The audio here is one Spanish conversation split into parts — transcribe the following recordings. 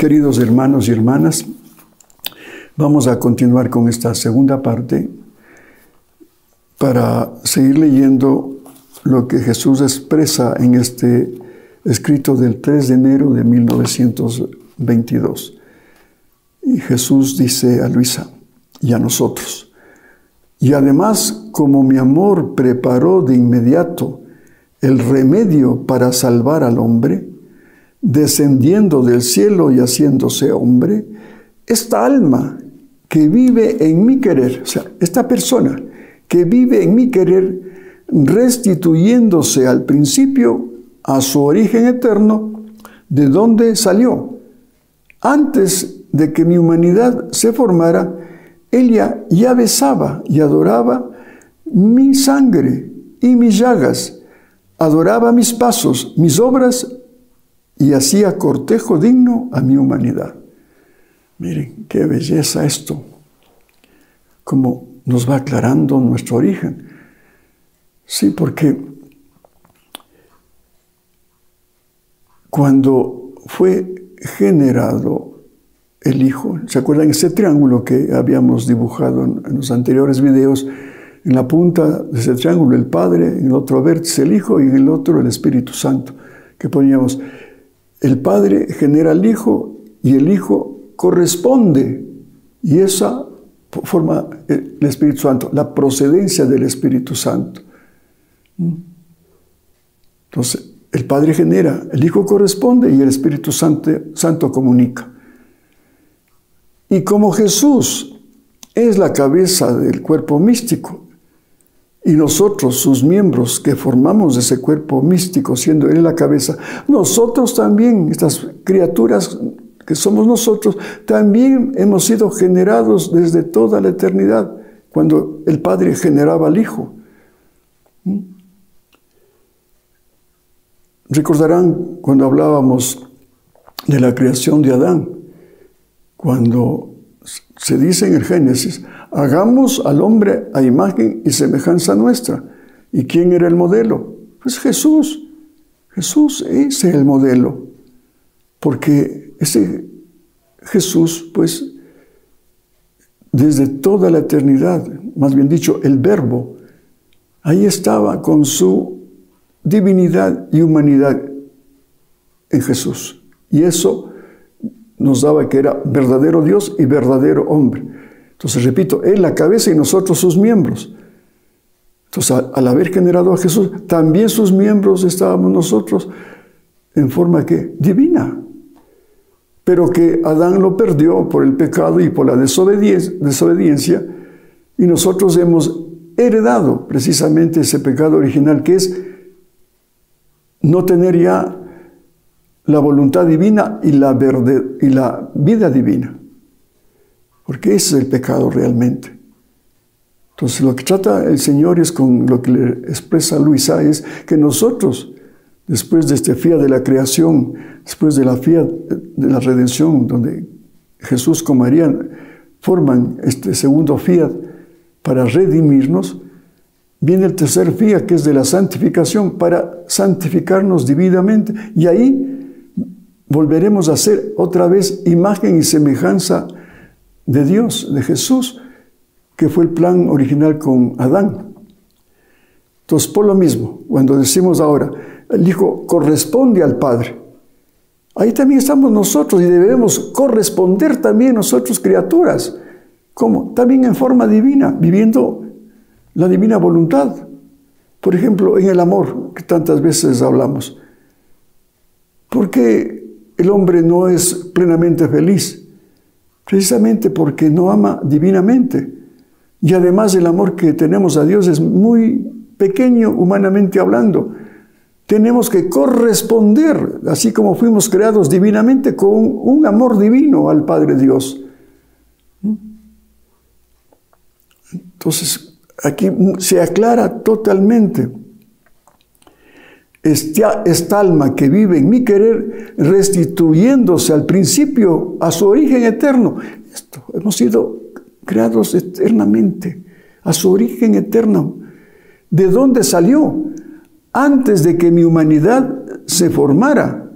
Queridos hermanos y hermanas, vamos a continuar con esta segunda parte para seguir leyendo lo que Jesús expresa en este escrito del 3 de enero de 1922. Y Jesús dice a Luisa y a nosotros: y además, como mi amor preparó de inmediato el remedio para salvar al hombre, descendiendo del cielo y haciéndose hombre, esta alma que vive en mi querer, o sea, esta persona que vive en mi querer, restituyéndose al principio a su origen eterno, de donde salió. Antes de que mi humanidad se formara, ella ya besaba y adoraba mi sangre y mis llagas, adoraba mis pasos, mis obras, y hacía cortejo digno a mi humanidad. Miren, qué belleza esto, cómo nos va aclarando nuestro origen. Sí, porque cuando fue generado el Hijo, ¿se acuerdan ese triángulo que habíamos dibujado en los anteriores videos? En la punta de ese triángulo el Padre, en el otro vértice el Hijo y en el otro el Espíritu Santo, que poníamos: el Padre genera al Hijo y el Hijo corresponde, y esa forma el Espíritu Santo, la procedencia del Espíritu Santo. Entonces, el Padre genera, el Hijo corresponde y el Espíritu Santo comunica. Y como Jesús es la cabeza del cuerpo místico, y nosotros, sus miembros, que formamos ese cuerpo místico, siendo Él la cabeza, nosotros también, estas criaturas que somos nosotros, también hemos sido generados desde toda la eternidad, cuando el Padre generaba al Hijo. Recordarán cuando hablábamos de la creación de Adán, cuando se dice en el Génesis: hagamos al hombre a imagen y semejanza nuestra. ¿Y quién era el modelo? Pues Jesús. Jesús es el modelo. Porque ese Jesús, pues, desde toda la eternidad, más bien dicho, el Verbo, ahí estaba con su divinidad y humanidad en Jesús. Y eso nos daba que era verdadero Dios y verdadero hombre. Entonces, repito, Él la cabeza y nosotros sus miembros. Entonces, al haber generado a Jesús, también sus miembros estábamos nosotros en forma que divina. Pero que Adán lo perdió por el pecado y por la desobediencia, y nosotros hemos heredado precisamente ese pecado original, que es no tener ya la voluntad divina y la vida divina. Porque ese es el pecado realmente. Entonces, lo que trata el Señor es, con lo que le expresa Luisa, es que nosotros, después de este fiat de la creación, después de la fiat de la redención, donde Jesús con María forman este segundo fiat para redimirnos, viene el tercer fiat, que es de la santificación, para santificarnos divinamente, y ahí volveremos a ser otra vez imagen y semejanza de Dios, de Jesús, que fue el plan original con Adán. Entonces, por lo mismo, cuando decimos ahora, el Hijo corresponde al Padre, ahí también estamos nosotros y debemos corresponder también nosotros, criaturas. ¿Cómo? También en forma divina, viviendo la divina voluntad. Por ejemplo, en el amor, que tantas veces hablamos. ¿Por qué el hombre no es plenamente feliz? Precisamente porque no ama divinamente. Y además el amor que tenemos a Dios es muy pequeño, humanamente hablando. Tenemos que corresponder, así como fuimos creados divinamente, con un amor divino al Padre Dios. Entonces, aquí se aclara totalmente. Esta alma que vive en mi querer, restituyéndose al principio a su origen eterno. Hemos sido creados eternamente, a su origen eterno. ¿De dónde salió? Antes de que mi humanidad se formara,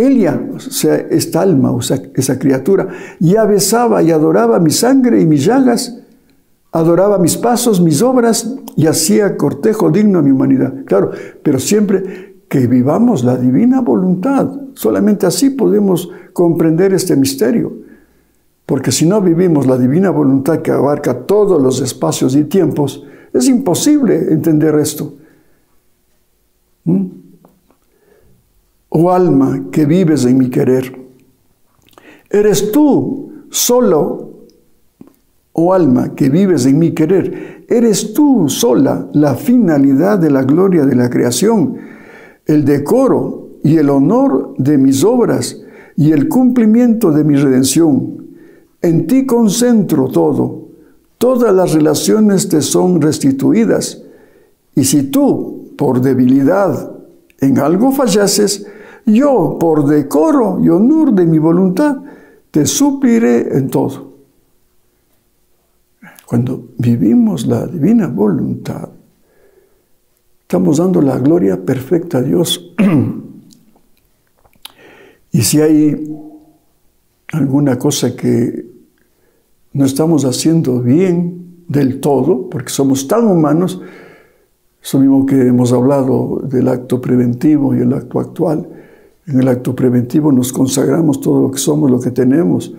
Ella, o sea, esta alma, o sea, esa criatura, ya besaba y adoraba mi sangre y mis llagas, adoraba mis pasos, mis obras, y hacía cortejo digno a mi humanidad. Claro, pero siempre que vivamos la divina voluntad, solamente así podemos comprender este misterio. Porque si no vivimos la divina voluntad que abarca todos los espacios y tiempos, es imposible entender esto. Oh alma que vives en mi querer, eres tú solo, oh alma que vives en mi querer, eres tú sola la finalidad de la gloria de la creación, el decoro y el honor de mis obras y el cumplimiento de mi redención. En ti concentro todo, todas las relaciones te son restituidas, y si tú, por debilidad, en algo fallases, yo, por decoro y honor de mi voluntad, te supliré en todo. Cuando vivimos la divina voluntad, estamos dando la gloria perfecta a Dios. Y si hay alguna cosa que no estamos haciendo bien del todo, porque somos tan humanos, eso mismo que hemos hablado del acto preventivo y el acto actual. En el acto preventivo nos consagramos todo lo que somos, lo que tenemos,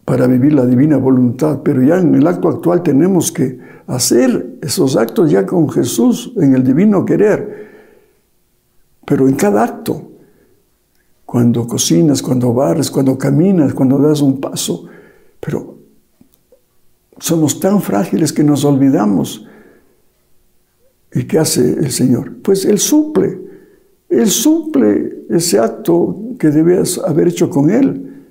para vivir la divina voluntad. Pero ya en el acto actual tenemos que hacer esos actos ya con Jesús, en el divino querer. Pero en cada acto, cuando cocinas, cuando barres, cuando caminas, cuando das un paso, pero somos tan frágiles que nos olvidamos. ¿Y qué hace el Señor? Pues Él suple ese acto que debías haber hecho con Él,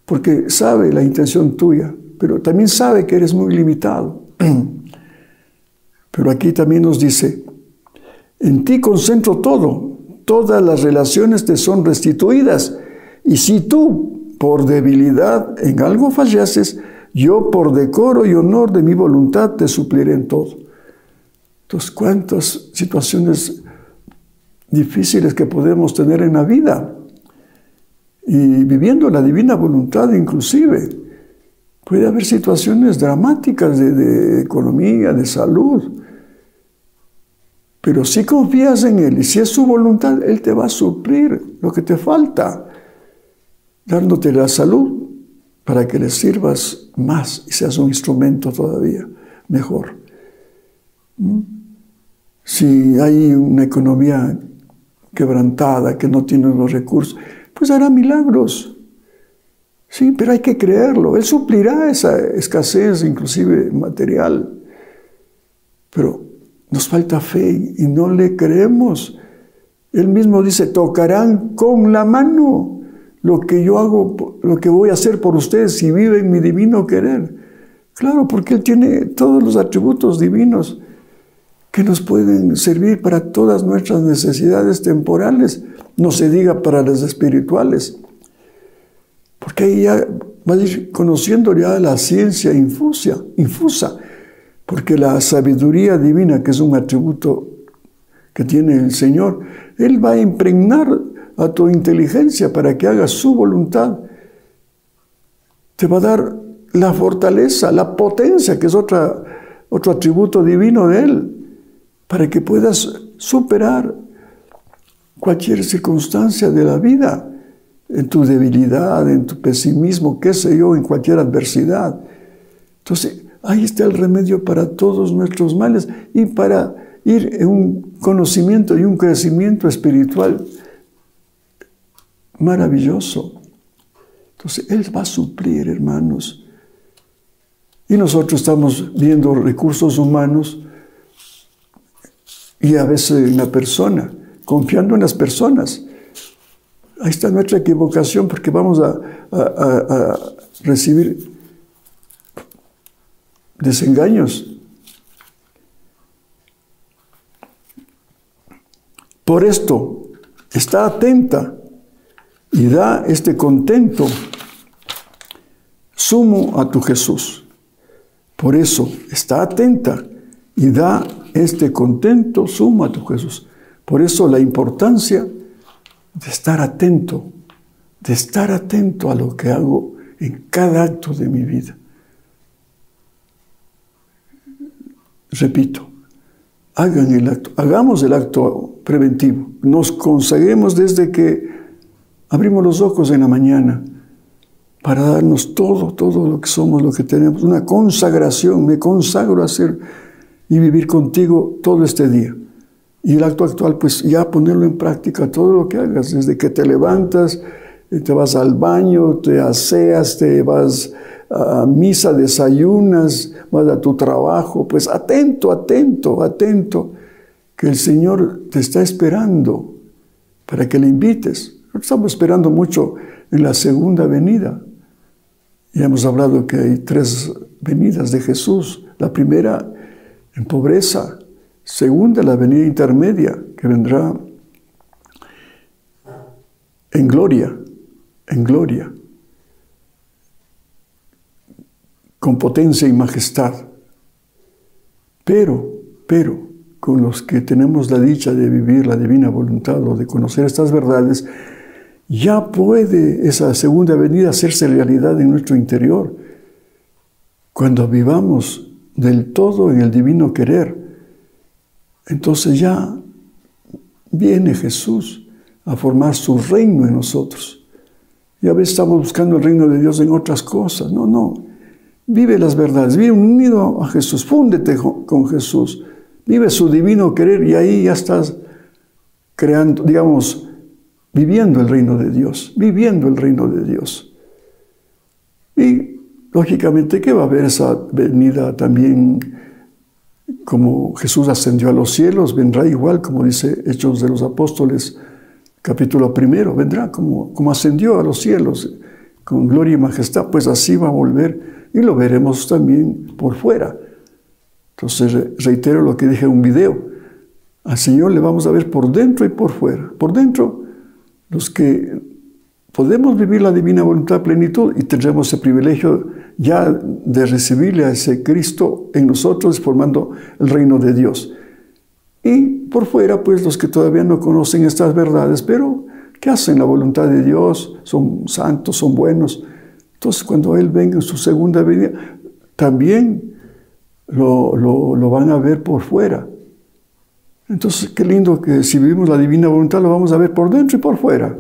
porque sabe la intención tuya, pero también sabe que eres muy limitado. Pero aquí también nos dice, en ti concentro todo, todas las relaciones te son restituidas, y si tú, por debilidad, en algo fallases, yo, por decoro y honor de mi voluntad, te supliré en todo. Entonces, ¿cuántas situaciones difíciles que podemos tener en la vida? Y viviendo la divina voluntad inclusive, puede haber situaciones dramáticas de economía, de salud. Pero si confías en Él y si es su voluntad, Él te va a suplir lo que te falta, dándote la salud para que le sirvas más y seas un instrumento todavía mejor. Si hay una economía quebrantada, que no tiene los recursos, pues hará milagros. Sí, pero hay que creerlo. Él suplirá esa escasez, inclusive material. Pero nos falta fe y no le creemos. Él mismo dice, tocarán con la mano lo que yo hago, lo que voy a hacer por ustedes si viven mi divino querer. Claro, porque Él tiene todos los atributos divinos que nos pueden servir para todas nuestras necesidades temporales, no se diga para las espirituales. Porque ahí ya va a ir conociendo ya la ciencia infusa, porque la sabiduría divina, que es un atributo que tiene el Señor, Él va a impregnar a tu inteligencia para que hagas su voluntad. Te va a dar la fortaleza, la potencia, que es otro atributo divino de Él, para que puedas superar cualquier circunstancia de la vida, en tu debilidad, en tu pesimismo, qué sé yo, en cualquier adversidad. Entonces, ahí está el remedio para todos nuestros males y para ir en un conocimiento y un crecimiento espiritual maravilloso. Entonces, Él va a suplir, hermanos. Y nosotros estamos viendo recursos humanos y a veces en la persona, confiando en las personas. Ahí está nuestra equivocación, porque vamos a recibir desengaños. Por esto, está atenta y da este contento sumo a tu Jesús. Por eso, está atenta y da este contento sumo a tu Jesús. Por eso la importancia de estar atento a lo que hago en cada acto de mi vida. Repito, hagamos el acto preventivo. Nos consagremos desde que abrimos los ojos en la mañana para darnos todo lo que somos, lo que tenemos. Una consagración, me consagro a hacer y vivir contigo todo este día. Y el acto actual, pues ya ponerlo en práctica, todo lo que hagas, desde que te levantas, te vas al baño, te aseas, te vas a misa, desayunas, vas a tu trabajo, pues atento, que el Señor te está esperando para que le invites. Estamos esperando mucho en la segunda venida. Ya hemos hablado que hay 3 venidas de Jesús. La primera en pobreza, segunda la venida intermedia, que vendrá en gloria, con potencia y majestad. Pero, con los que tenemos la dicha de vivir la divina voluntad o de conocer estas verdades, ya puede esa segunda venida hacerse realidad en nuestro interior. Cuando vivamos del todo en el divino querer, entonces ya viene Jesús a formar su reino en nosotros. Y a veces estamos buscando el reino de Dios en otras cosas. No. Vive las verdades, vive unido a Jesús, fúndete con Jesús, vive su divino querer y ahí ya estás creando, viviendo el reino de Dios, Y, lógicamente, que va a haber esa venida también, como Jesús ascendió a los cielos, vendrá igual, como dice Hechos de los Apóstoles, capítulo 1, vendrá como ascendió a los cielos, con gloria y majestad, pues así va a volver, y lo veremos también por fuera. Entonces, reitero lo que dije en un video, al Señor le vamos a ver por dentro y por fuera. Por dentro, los que podemos vivir la divina voluntad a plenitud y tendremos ese privilegio ya de recibirle a ese Cristo en nosotros, formando el reino de Dios. Y por fuera, pues los que todavía no conocen estas verdades, pero que hacen la voluntad de Dios, son santos, son buenos. Entonces, cuando Él venga en su segunda venida, también lo van a ver por fuera. Entonces, qué lindo que si vivimos la divina voluntad, lo vamos a ver por dentro y por fuera.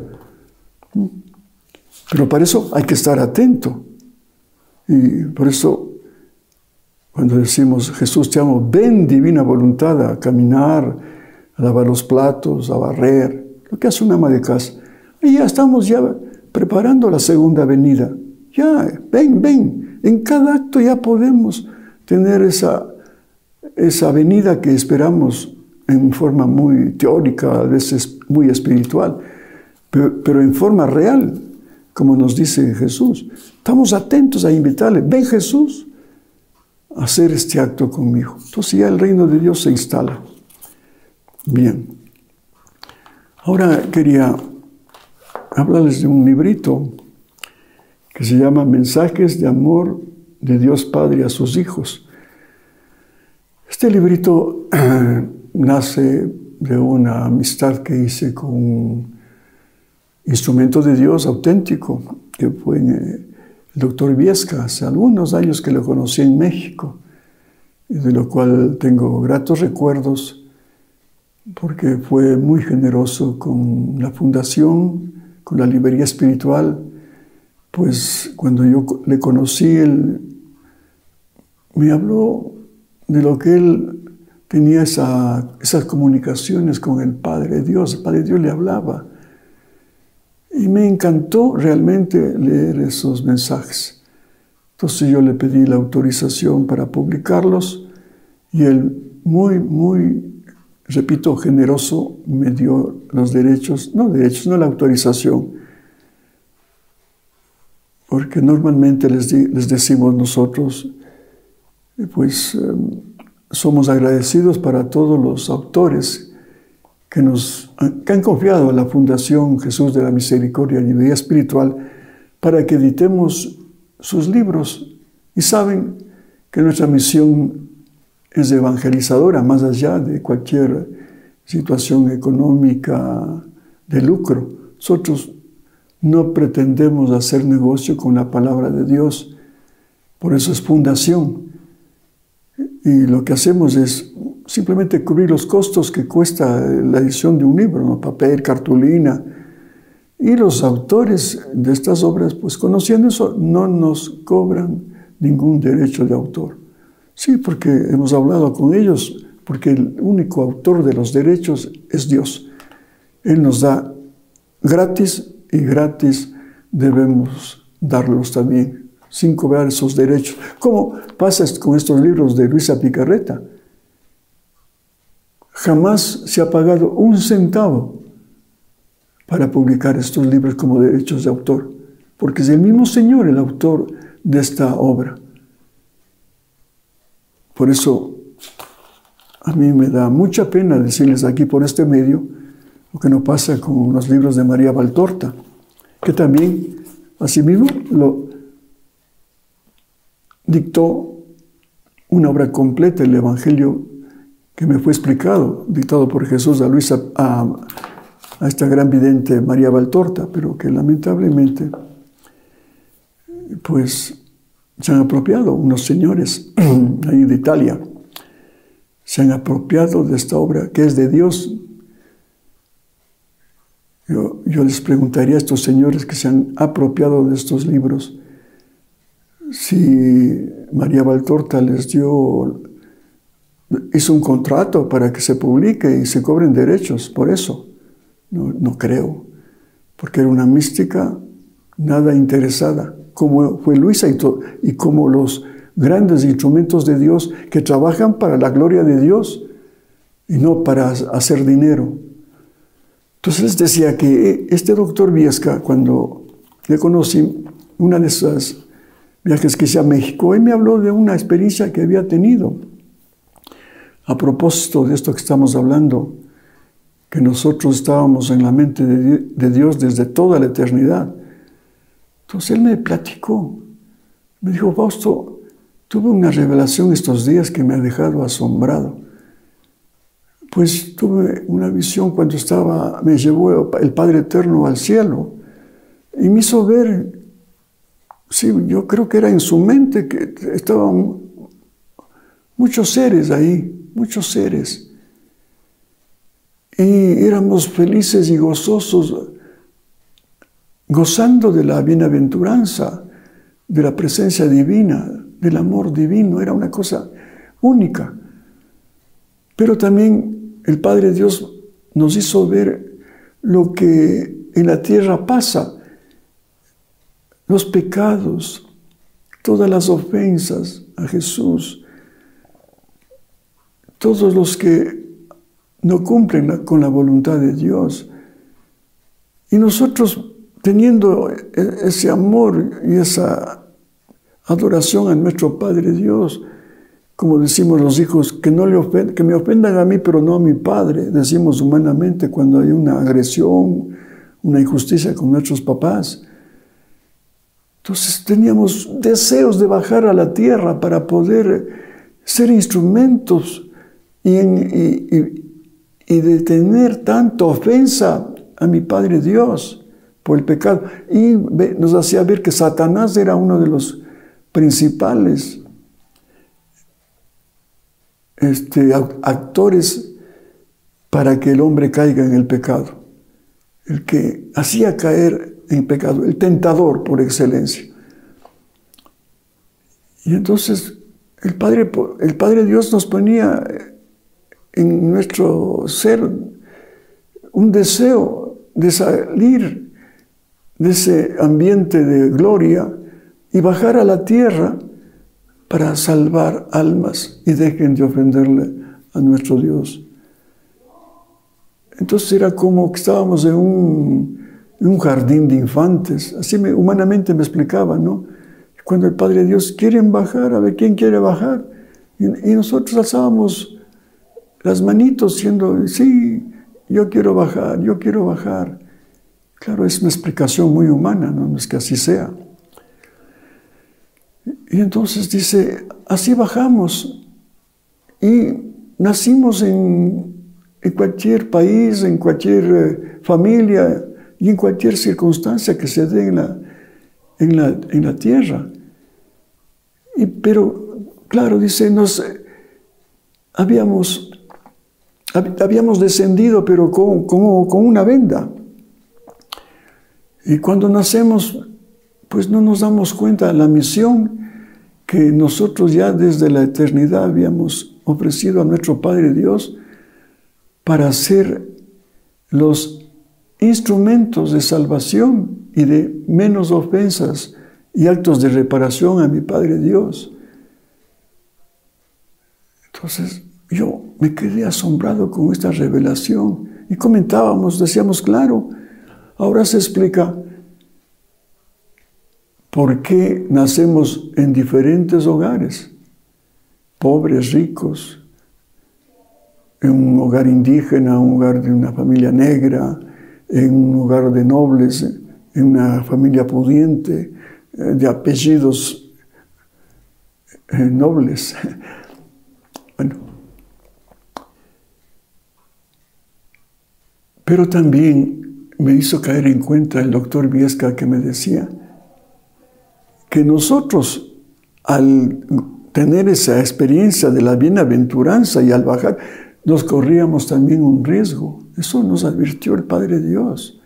Pero para eso hay que estar atento. Y por eso, cuando decimos, Jesús te amo, ven divina voluntad a caminar, a lavar los platos, a barrer, lo que hace una ama de casa. Y ya estamos preparando la segunda venida. Ya, ven. En cada acto ya podemos tener esa venida que esperamos en forma muy teórica, a veces muy espiritual, pero en forma real, como nos dice Jesús. Estamos atentos a invitarle, ven Jesús, a hacer este acto conmigo. Entonces ya el reino de Dios se instala. Bien. Ahora quería hablarles de un librito que se llama Mensajes de amor de Dios Padre a sus hijos. Este librito nace de una amistad que hice con un instrumento de Dios auténtico, que fue el doctor Viesca, hace algunos años que lo conocí en México, y de lo cual tengo gratos recuerdos, porque fue muy generoso con la fundación, con la librería espiritual. Pues cuando yo le conocí, él me habló de lo que él tenía esas comunicaciones con el Padre Dios. El Padre Dios le hablaba. Y me encantó realmente leer esos mensajes. Entonces yo le pedí la autorización para publicarlos y él repito, generoso, me dio los derechos, no la autorización, porque normalmente les decimos nosotros, pues somos agradecidos para todos los autores que han confiado a la Fundación Jesús de la Misericordia y Librería Espiritual para que editemos sus libros. Y saben que nuestra misión es evangelizadora, más allá de cualquier situación económica de lucro. nosotros no pretendemos hacer negocio con la palabra de Dios. Por eso es fundación. Y lo que hacemos es simplemente cubrir los costos que cuesta la edición de un libro, ¿no? Papel, cartulina. Y los autores de estas obras, pues conociendo eso, no nos cobran ningún derecho de autor. Sí, porque hemos hablado con ellos, porque el único autor de los derechos es Dios. Él nos da gratis y gratis debemos darlos también, sin cobrar esos derechos. ¿Cómo pasa con estos libros de Luisa Picarreta? Jamás se ha pagado un centavo para publicar estos libros como derechos de autor, porque es el mismo Señor el autor de esta obra. Por eso a mí me da mucha pena decirles aquí por este medio lo que no pasa con los libros de María Valtorta, que también asimismo lo dictó una obra completa, el Evangelio que me fue explicado, dictado por Jesús a esta gran vidente María Valtorta, pero que lamentablemente pues se han apropiado unos señores ahí de Italia, se han apropiado de esta obra que es de Dios. Yo les preguntaría a estos señores que se han apropiado de estos libros si María Valtorta hizo un contrato para que se publique y se cobren derechos por eso. No creo, porque era una mística nada interesada, como fue Luisa y como los grandes instrumentos de Dios que trabajan para la gloria de Dios y no para hacer dinero. Entonces les decía que este doctor Viesca, cuando le conocí, una de esas viajes que hice a México, él me habló de una experiencia que había tenido. A propósito de esto que estamos hablando, que nosotros estábamos en la mente de Dios desde toda la eternidad. Entonces él me platicó, me dijo: Fausto, tuve una revelación estos días que me ha dejado asombrado. Pues tuve una visión cuando me llevó el Padre Eterno al cielo y me hizo ver, sí, yo creo que era en su mente que estaban muchos seres ahí, muchos seres. Y éramos felices y gozosos, gozando de la bienaventuranza, de la presencia divina, del amor divino. Era una cosa única. Pero también el Padre Dios nos hizo ver lo que en la tierra pasa, los pecados, todas las ofensas a Jesús, todos los que no cumplen con la voluntad de Dios. Y nosotros, teniendo ese amor y esa adoración a nuestro Padre Dios, como decimos los hijos, que me ofendan a mí, pero no a mi Padre, decimos humanamente cuando hay una agresión, una injusticia con nuestros papás. Entonces teníamos deseos de bajar a la tierra para poder ser instrumentos y de tener tanta ofensa a mi Padre Dios por el pecado. Y nos hacía ver que Satanás era uno de los principales actores para que el hombre caiga en el pecado. El que hacía caer en pecado, el tentador por excelencia. Y entonces el Padre Dios nos ponía en nuestro ser un deseo de salir de ese ambiente de gloria y bajar a la tierra para salvar almas y dejen de ofenderle a nuestro Dios. Entonces era como que estábamos en un jardín de infantes, así humanamente me explicaba, ¿no? Cuando el Padre Dios quiere bajar, a ver quién quiere bajar, y nosotros alzábamos las manitos diciendo: sí, yo quiero bajar, yo quiero bajar. Claro, es una explicación muy humana, no es que así sea. Y entonces dice, así bajamos y nacimos en cualquier país, en cualquier familia, y en cualquier circunstancia que se dé en la tierra. Pero, claro, dice, habíamos descendido, pero con una venda. Y cuando nacemos, pues no nos damos cuenta de la misión que nosotros ya desde la eternidad habíamos ofrecido a nuestro Padre Dios para ser los instrumentos de salvación y de menos ofensas y actos de reparación a mi Padre Dios. Entonces yo me quedé asombrado con esta revelación y comentábamos, decíamos, claro, ahora se explica por qué nacemos en diferentes hogares, pobres, ricos, en un hogar indígena, un hogar de una familia negra, en un hogar de nobles, en una familia pudiente, de apellidos nobles. Bueno, pero también me hizo caer en cuenta el doctor Viesca, que me decía que nosotros, al tener esa experiencia de la bienaventuranza y al bajar, nos corríamos también un riesgo. Eso nos advirtió el Padre Dios,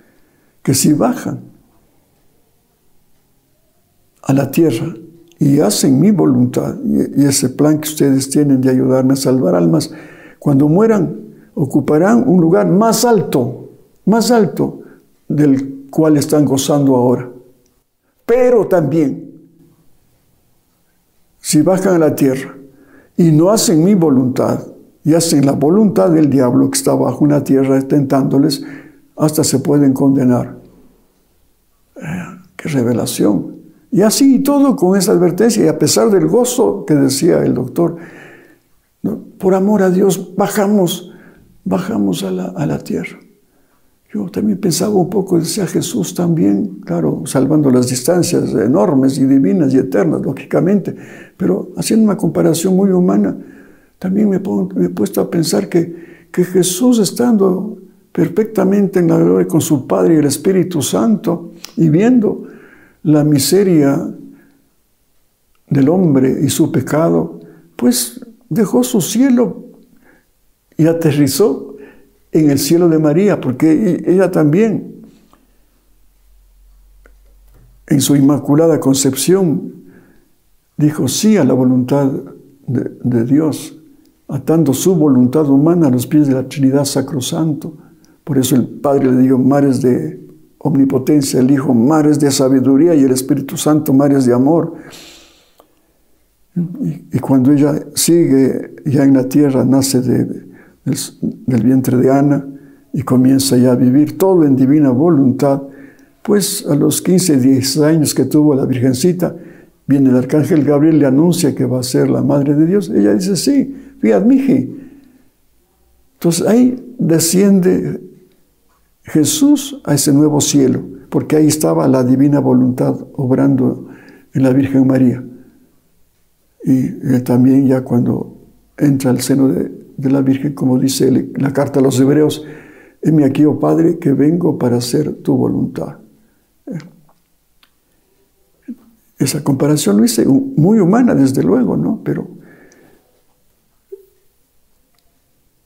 que si bajan a la tierra y hacen mi voluntad, y ese plan que ustedes tienen de ayudarme a salvar almas, cuando mueran ocuparán un lugar más alto del cual están gozando ahora. Pero también, si bajan a la tierra y no hacen mi voluntad, y hacen la voluntad del diablo que está bajo una tierra tentándoles, hasta se pueden condenar. ¡Qué revelación! Y así todo con esa advertencia, y a pesar del gozo que decía el doctor, ¿no? Por amor a Dios bajamos a la tierra. Yo también pensaba un poco, decía Jesús también, claro, salvando las distancias enormes y divinas y eternas, lógicamente, pero haciendo una comparación muy humana, también me he puesto a pensar que Jesús, estando perfectamente en la gloria con su Padre y el Espíritu Santo, y viendo la miseria del hombre y su pecado, pues dejó su cielo y aterrizó en el cielo de María, porque ella también, en su inmaculada concepción, dijo sí a la voluntad de Dios, atando su voluntad humana a los pies de la Trinidad Sacrosanto. Por eso el Padre le dio mares de omnipotencia, el Hijo mares de sabiduría y el Espíritu Santo mares de amor. Y cuando ella sigue ya en la tierra, nace del vientre de Ana y comienza ya a vivir todo en divina voluntad, pues a los 15, 10 años que tuvo la Virgencita, viene el arcángel Gabriel, le anuncia que va a ser la Madre de Dios. Ella dice, sí, fiat mihi. Entonces ahí desciende Jesús a ese nuevo cielo, porque ahí estaba la divina voluntad obrando en la Virgen María. Y él también ya cuando entra al seno de la Virgen, como dice la carta a los Hebreos, heme aquí, oh Padre, que vengo para hacer tu voluntad. Esa comparación lo hice muy humana, desde luego, ¿no? Pero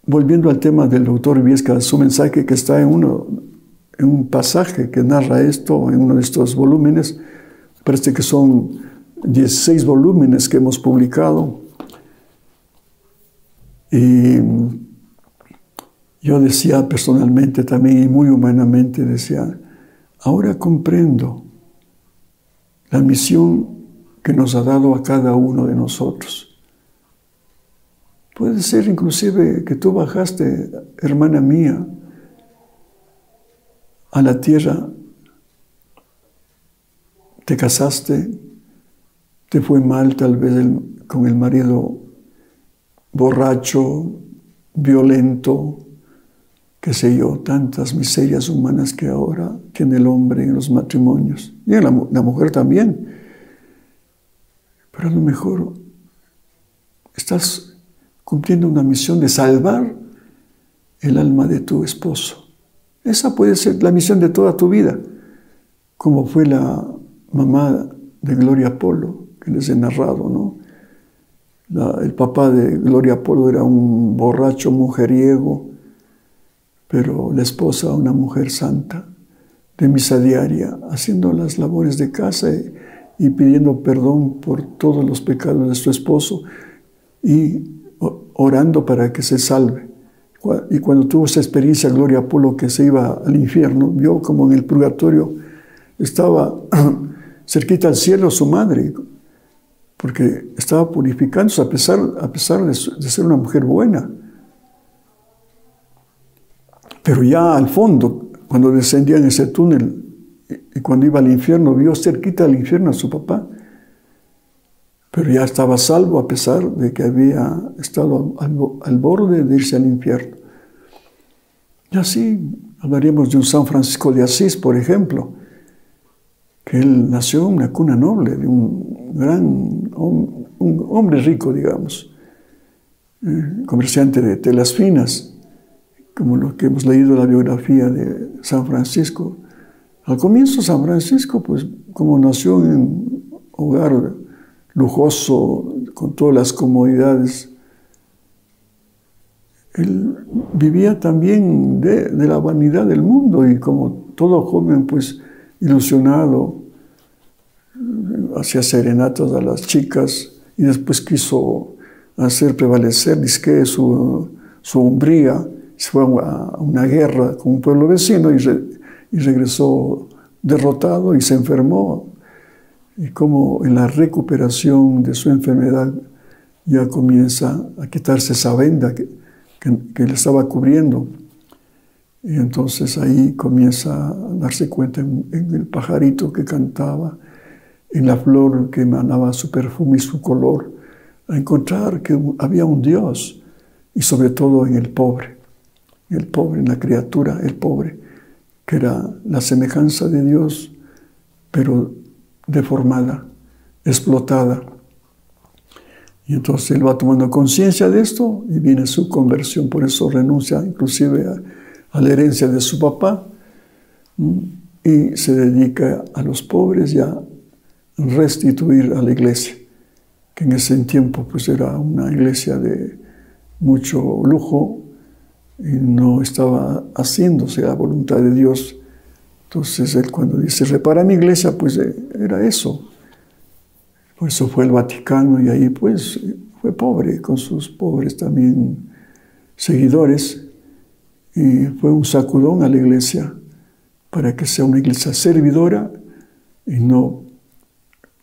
volviendo al tema del doctor Viesca, su mensaje que está en un pasaje que narra esto, en uno de estos volúmenes, parece que son 16 volúmenes que hemos publicado. Y yo decía personalmente también, y muy humanamente decía, ahora comprendo la misión que nos ha dado a cada uno de nosotros. Puede ser inclusive que tú bajaste, hermana mía, a la tierra, te casaste, te fue mal tal vez con el marido borracho, violento, qué sé yo, tantas miserias humanas que ahora tiene el hombre en los matrimonios, y en la mujer también. Pero a lo mejor estás cumpliendo una misión de salvar el alma de tu esposo. Esa puede ser la misión de toda tu vida, como fue la mamá de Gloria Polo, que les he narrado, ¿no? El papá de Gloria Polo era un borracho mujeriego, pero la esposa una mujer santa, de misa diaria, haciendo las labores de casa y pidiendo perdón por todos los pecados de su esposo y orando para que se salve. Y cuando tuvo esa experiencia, Gloria Polo, que se iba al infierno, vio como en el purgatorio estaba cerquita al cielo su madre, porque estaba purificándose a pesar de ser una mujer buena. Pero ya al fondo, cuando descendía en ese túnel y cuando iba al infierno, vio cerquita al infierno a su papá, pero ya estaba salvo a pesar de que había estado al borde de irse al infierno. Y así hablaríamos de un San Francisco de Asís, por ejemplo, que él nació en una cuna noble, de un hombre rico, digamos, comerciante de telas finas, como lo que hemos leído la biografía de San Francisco. Al comienzo San Francisco, pues como nació en un hogar lujoso, con todas las comodidades, él vivía también de la vanidad del mundo y como todo joven, pues ilusionado, hacía serenatas a las chicas y después quiso hacer prevalecer, dizque, su hombría. Se fue a una guerra con un pueblo vecino y regresó derrotado y se enfermó. Y como en la recuperación de su enfermedad ya comienza a quitarse esa venda que le estaba cubriendo. Y entonces ahí comienza a darse cuenta en el pajarito que cantaba, en la flor que emanaba su perfume y su color, a encontrar que había un Dios y sobre todo en el pobre, en la criatura, el pobre, que era la semejanza de Dios, pero deformada, explotada. Y entonces él va tomando conciencia de esto y viene su conversión, por eso renuncia inclusive a la herencia de su papá y se dedica a los pobres y a restituir a la iglesia, que en ese tiempo pues era una iglesia de mucho lujo y no estaba haciéndose la voluntad de Dios. Entonces él cuando dice repara mi iglesia, pues era eso. Por eso fue al Vaticano y ahí pues fue pobre, con sus pobres también seguidores, y fue un sacudón a la iglesia para que sea una iglesia servidora y no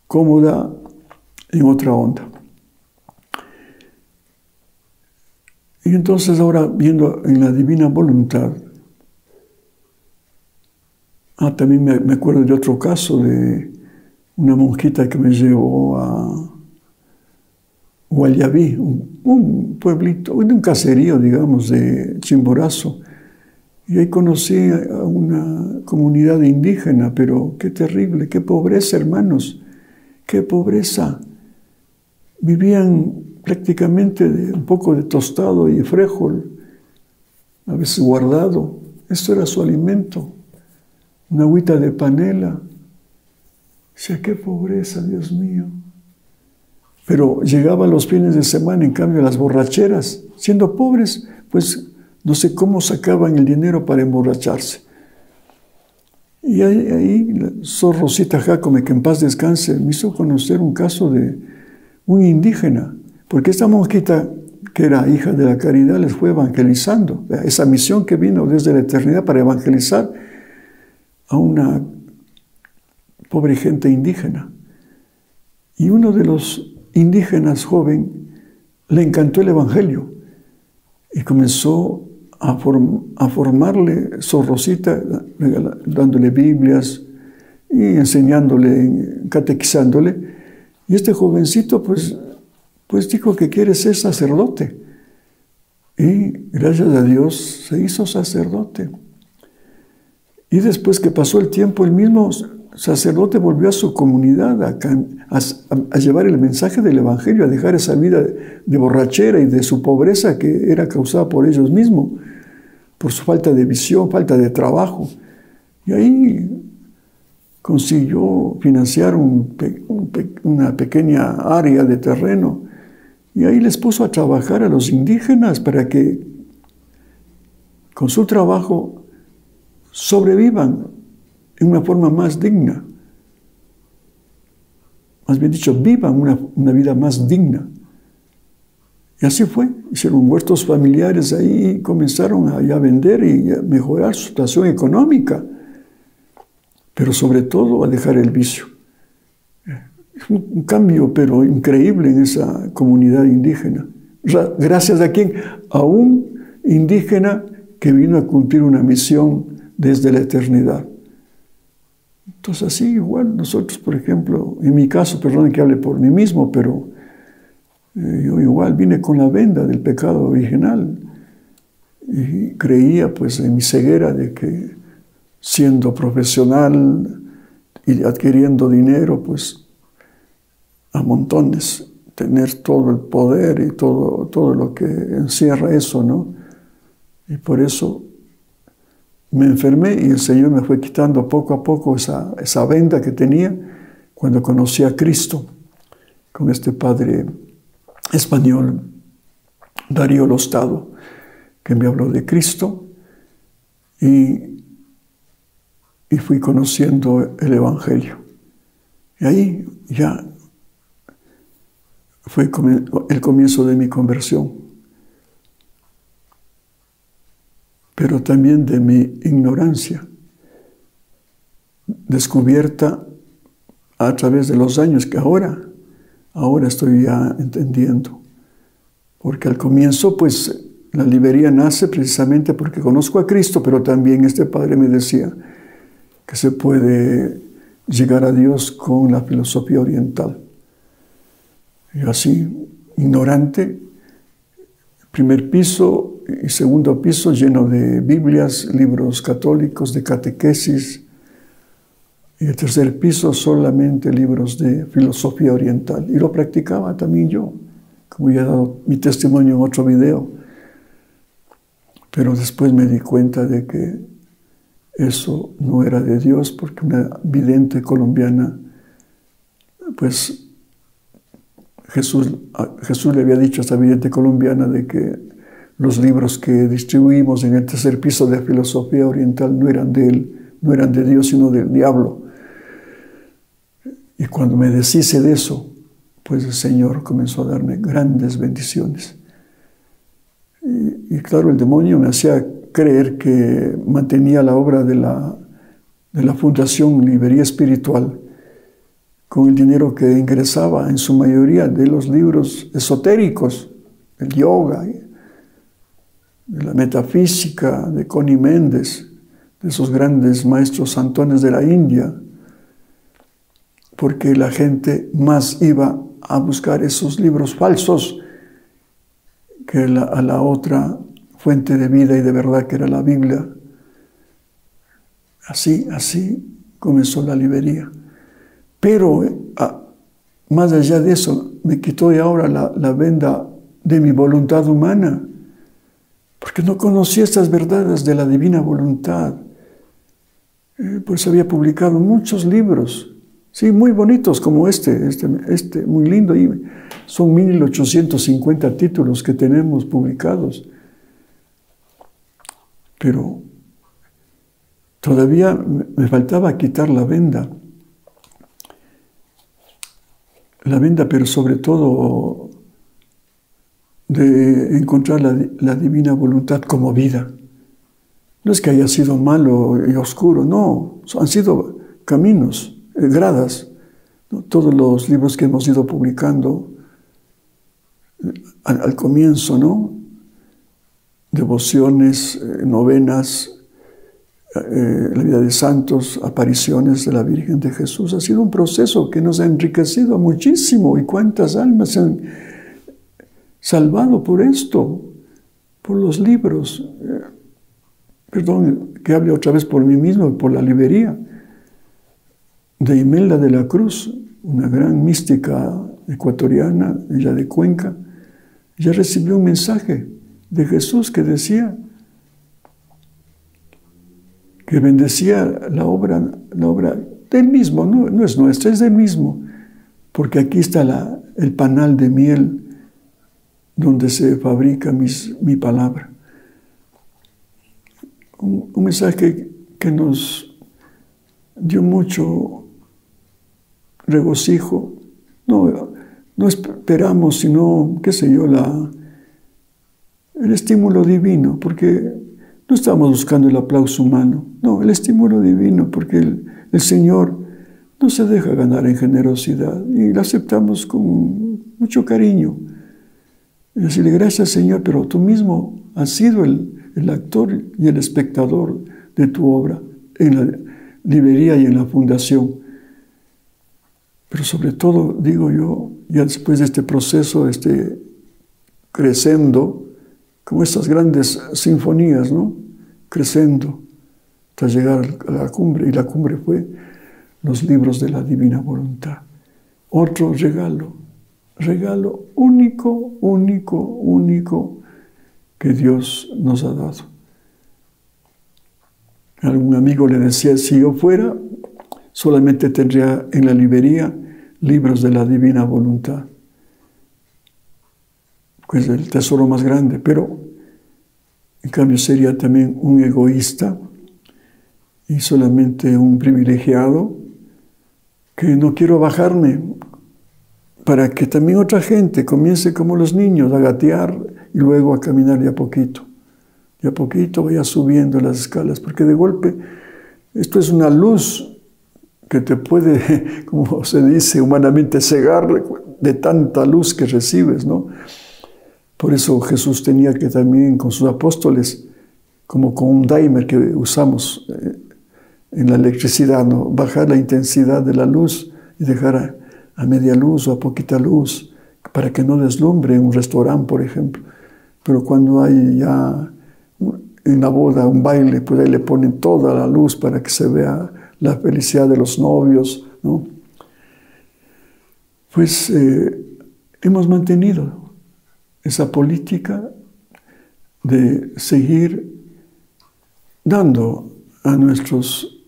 cómoda en otra onda. Y entonces ahora viendo en la divina voluntad, también me acuerdo de otro caso de una monjita que me llevó a Guayaví, un pueblito, un caserío, digamos, de Chimborazo. Y ahí conocí a una comunidad indígena, pero qué terrible, qué pobreza, hermanos, qué pobreza. Vivían prácticamente de un poco de tostado y frijol, a veces guardado. Esto era su alimento, una agüita de panela. O sea, qué pobreza, Dios mío. Pero llegaba los fines de semana, en cambio, las borracheras, siendo pobres, pues no sé cómo sacaban el dinero para emborracharse. Y ahí Sor Rosita Jácome, que en paz descanse, me hizo conocer un caso de un indígena, porque esta monjita, que era hija de la caridad, les fue evangelizando. Esa misión que vino desde la eternidad para evangelizar a una pobre gente indígena. Y uno de los indígenas joven le encantó el evangelio y comenzó a formarle Sor Rosita, dándole Biblias y enseñándole, catequizándole. Y este jovencito pues dijo que quiere ser sacerdote. Y gracias a Dios se hizo sacerdote. Y después que pasó el tiempo, el mismo sacerdote volvió a su comunidad a llevar el mensaje del evangelio, a dejar esa vida de borrachera y de su pobreza que era causada por ellos mismos, por su falta de visión, falta de trabajo. Y ahí consiguió financiar una pequeña área de terreno y ahí les puso a trabajar a los indígenas para que con su trabajo sobrevivan en una forma más digna. Más bien dicho, vivan una vida más digna. Y así fue. Hicieron huertos familiares ahí y comenzaron a vender y a mejorar su situación económica. Pero sobre todo a dejar el vicio. Un cambio, pero increíble en esa comunidad indígena. Gracias a quién? A un indígena que vino a cumplir una misión desde la eternidad. Entonces así igual nosotros, por ejemplo, en mi caso, perdón que hable por mí mismo, pero yo igual vine con la venda del pecado original y creía pues en mi ceguera de que siendo profesional y adquiriendo dinero, pues a montones, tener todo el poder y todo lo que encierra eso, ¿no? Y por eso me enfermé y el Señor me fue quitando poco a poco esa venda que tenía cuando conocí a Cristo con este padre español, Darío Lostado, que me habló de Cristo y fui conociendo el Evangelio. Y ahí ya fue el comienzo de mi conversión. Pero también de mi ignorancia, descubierta a través de los años que ahora estoy ya entendiendo. Porque al comienzo, pues, la librería nace precisamente porque conozco a Cristo, pero también este padre me decía que se puede llegar a Dios con la filosofía oriental. Y así, ignorante, primer piso y segundo piso lleno de Biblias, libros católicos, de catequesis, y el tercer piso solamente libros de filosofía oriental. Y lo practicaba también yo, como ya he dado mi testimonio en otro video. Pero después me di cuenta de que eso no era de Dios, porque una vidente colombiana, pues Jesús le había dicho a esta vidente colombiana de que los libros que distribuimos en el tercer piso de filosofía oriental no eran de él, no eran de Dios, sino del diablo. Y cuando me deshice de eso, pues el Señor comenzó a darme grandes bendiciones. Y claro, el demonio me hacía creer que mantenía la obra de la Fundación Librería Espiritual con el dinero que ingresaba en su mayoría de los libros esotéricos, el yoga, de la metafísica de Connie Méndez, de esos grandes maestros santones de la India, porque la gente más iba a buscar esos libros falsos que a la otra fuente de vida y de verdad que era la Biblia. Así comenzó la librería. Pero más allá de eso, me quitó de ahora la venda de mi voluntad humana, porque no conocía estas verdades de la divina voluntad. Pues había publicado muchos libros, sí, muy bonitos como este muy lindo, y son 1850 títulos que tenemos publicados. Pero todavía me faltaba quitar la venda, pero sobre todo de encontrar la divina voluntad como vida. No es que haya sido malo y oscuro, no, han sido caminos, gradas, ¿no? Todos los libros que hemos ido publicando al comienzo, ¿no? Devociones, novenas, la vida de santos, apariciones de la Virgen de Jesús. Ha sido un proceso que nos ha enriquecido muchísimo. ¿Y cuántas almas se han salvado por esto? Por los libros. Perdón, que hable otra vez por mí mismo, por la librería. De Imelda de la Cruz, una gran mística ecuatoriana, ella de Cuenca, ella recibió un mensaje de Jesús que decía que bendecía la obra del mismo, no es nuestra, es del mismo, porque aquí está el panal de miel donde se fabrica mi palabra. Un mensaje que nos dio mucho regocijo. No esperamos, sino, qué sé yo, el estímulo divino, porque no estamos buscando el aplauso humano, no, el estímulo divino, porque el Señor no se deja ganar en generosidad y lo aceptamos con mucho cariño. Y decirle, gracias Señor, pero tú mismo has sido el actor y el espectador de tu obra en la librería y en la fundación. Pero sobre todo, digo yo, ya después de este proceso, crescendo, como estas grandes sinfonías, ¿no? Crescendo hasta llegar a la cumbre, y la cumbre fue los libros de la divina voluntad. Otro regalo único que Dios nos ha dado. Algún amigo le decía, si yo fuera, solamente tendría en la librería libros de la divina voluntad. Pues el tesoro más grande, pero en cambio sería también un egoísta y solamente un privilegiado que no quiero bajarme para que también otra gente comience como los niños a gatear y luego a caminar de a poquito vaya subiendo las escalas, porque de golpe esto es una luz que te puede, como se dice humanamente, cegar de tanta luz que recibes, ¿no? Por eso Jesús tenía que también con sus apóstoles, como con un dimer que usamos en la electricidad, ¿no? Bajar la intensidad de la luz y dejar a media luz o a poquita luz, para que no deslumbre un restaurante, por ejemplo. Pero cuando hay ya en la boda un baile, pues ahí le ponen toda la luz para que se vea la felicidad de los novios, ¿no? Pues hemos mantenido esa política de seguir dando a nuestros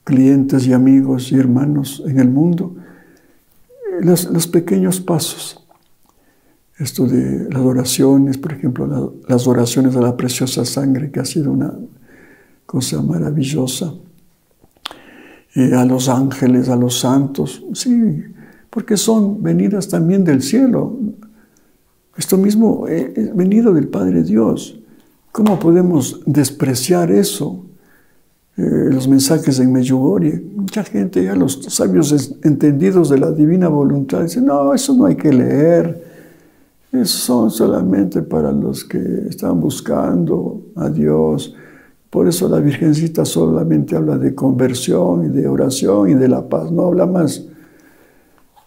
clientes y amigos y hermanos en el mundo los pequeños pasos. Esto de las oraciones, por ejemplo, las oraciones a la preciosa sangre, que ha sido una cosa maravillosa. A los ángeles, a los santos, sí, porque son venidas también del cielo. Esto mismo es venido del Padre Dios. ¿Cómo podemos despreciar eso? Los mensajes en Medjugorje, mucha gente, ya los sabios entendidos de la divina voluntad, dicen, no, eso no hay que leer. Eso son solamente para los que están buscando a Dios. Por eso la Virgencita solamente habla de conversión y de oración y de la paz, no habla más.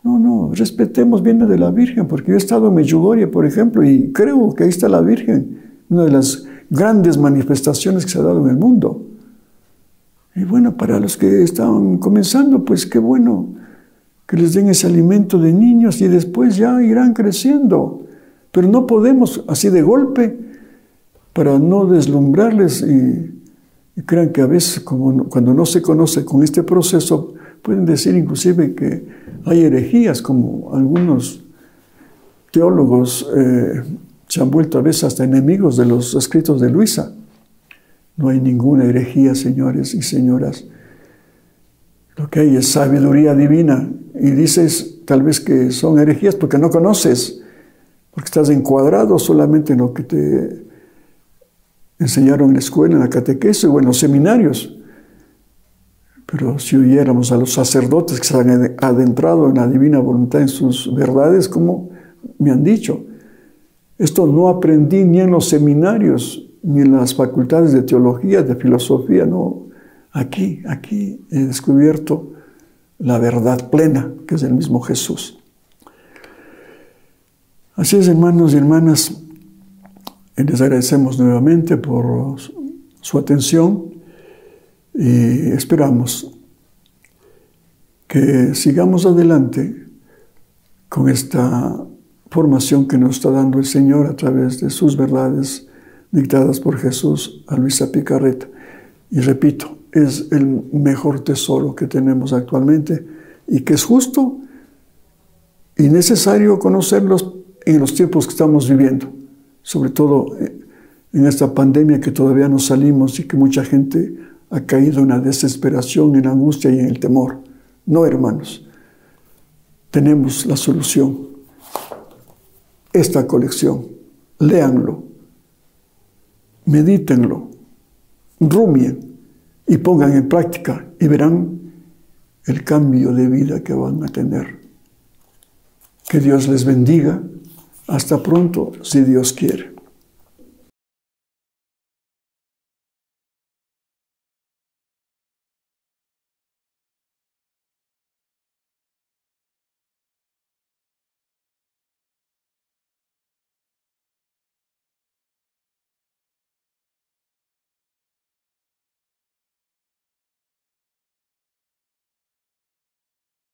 No, respetemos bien de la Virgen, porque yo he estado en Medjugorje, por ejemplo, y creo que ahí está la Virgen, una de las grandes manifestaciones que se ha dado en el mundo. Y bueno, para los que estaban comenzando, pues qué bueno que les den ese alimento de niños y después ya irán creciendo. Pero no podemos así de golpe, para no deslumbrarles y crean que a veces cuando no se conoce con este proceso, pueden decir inclusive que hay herejías, como algunos teólogos se han vuelto a veces hasta enemigos de los escritos de Luisa. No hay ninguna herejía, señores y señoras. Lo que hay es sabiduría divina. Y dices tal vez que son herejías porque no conoces, porque estás encuadrado solamente en lo que te enseñaron en la escuela, en la catequesis o en los seminarios. Pero si oyéramos a los sacerdotes que se han adentrado en la divina voluntad, en sus verdades, como me han dicho, esto no aprendí ni en los seminarios, ni en las facultades de teología, de filosofía, no. Aquí he descubierto la verdad plena, que es el mismo Jesús. Así es, hermanos y hermanas, les agradecemos nuevamente por su atención y esperamos que sigamos adelante con esta formación que nos está dando el Señor a través de sus verdades dictadas por Jesús a Luisa Picarreta. Y repito, es el mejor tesoro que tenemos actualmente y que es justo y necesario conocerlos en los tiempos que estamos viviendo, sobre todo en esta pandemia que todavía no salimos y que mucha gente ha caído en la desesperación, en la angustia y en el temor. No, hermanos, tenemos la solución. Esta colección, léanlo, medítenlo, rumien y pongan en práctica y verán el cambio de vida que van a tener. Que Dios les bendiga. Hasta pronto, si Dios quiere.